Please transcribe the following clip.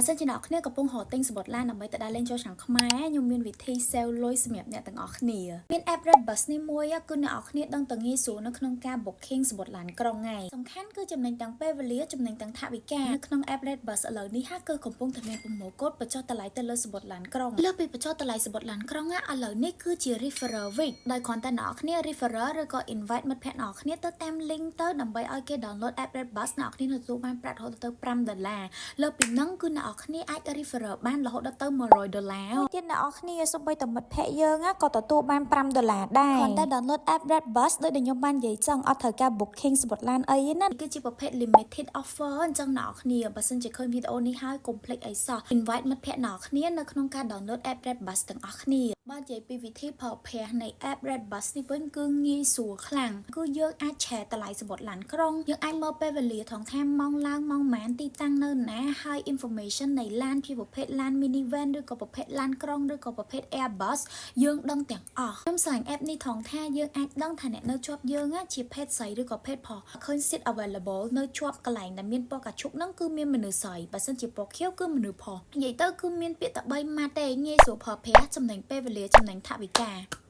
បើសិនជាអ្នកគ្នាកំពុងរកទិញសំបុត្រឡានដើម្បីទៅដើរលេងចូលឆ្នាំខ្មែរខ្ញុំមានវិធី sale លុយសម្រាប់អ្នកទាំងអស់គ្នាមាន app Redbus នេះមួយគឺអ្នកនរគ្នាដឹងតែងាយស្រួលនៅក្នុងការ booking សំបុត្រឡានក្រុងហើយសំខាន់គឺចំណេញទាំងពេលវេលាចំណេញទាំងថវិកានៅក្នុង app Redbus ឥឡូវនេះហាគឺកំពុងតែមានប្រម៉ូកូដបញ្ចុះតម្លៃទៅលើសំបុត្រឡានក្រុងលើពីបញ្ចុះតម្លៃសំបុត្រឡានក្រុងឥឡូវនេះគឺជា referral week ដោយគ្រាន់តែអ្នកនរគ្នា referral ឬក៏ invite មិត្តភក្តិអ្នកនរគ្នាទៅតាម link ទៅដើម្បីឲ្យគេ download app Redbus អ្នកនរគ្នាទទួលបានប្រាក់រហូតទៅ$5លើពីហ្នឹងគឺអ្នកនរគ្នាអាច referral បានរហូតដល់ទៅ$100ទៀតអ្នកនរគ្នាសូម្បីតែមិត្តភក្តិយើងក៏ទទួលបាន$5ដែរគ្រាន់តែ download app Redbus ដោយដែលខ្ញុំបាននិយាយចឹងអត់ត្រូវការ booking សំបុត្រឡានអីទេណាគឺជាប្រភេទ limited offer អញ្ចឹងអ្នកនរគ្នាបើសិនជាឃើញវីដេអូនេះហើយកុំភ្លេចអីសោះ invite មិត្តភក្តិអ្នកនរគ្នានៅក្នុងការ download app Redbus ទាំងអស់គ្នាបើនិយាយពីវិធីប្រើប្រាស់នៃ app Redbus នេះវិញគឺងាយស្រួលខ្លាំងគឺយើងអាច share តម្លៃសំបុត្រឡានក្រុងយើងអាចមើលពេលវេលាថងថាម៉ោងឡើងម៉ោងម៉ានទីតាំងនៅណាហើយ information នៃឡានជាប្រភេទឡាន minivan ឬក៏ប្រភេទឡានក្រុងឬក៏ប្រភេទ Airbus យើងដឹងទាំងអស់ខ្ញុំស្រឡាញ់ app នេះថងថាយើងអាចដឹងថាអ្នកនៅជាប់យើងជាភេទស្រីឬក៏ភេទប្រុសឃើញ seat available នៅជាប់កន្លែងដែលមានពណ៌កាឈុកហ្នឹងគឺមានមនុស្សស្រីបើសិនជាពណ៌ខៀវគឺមនុស្សប្រុសនិយាយទៅគឺមានពាក្យតែ3ម៉ាត់ទេងាយស្រួលប្រើប្រាស់ចំណេញពេលវេលាចំណេញថវិកា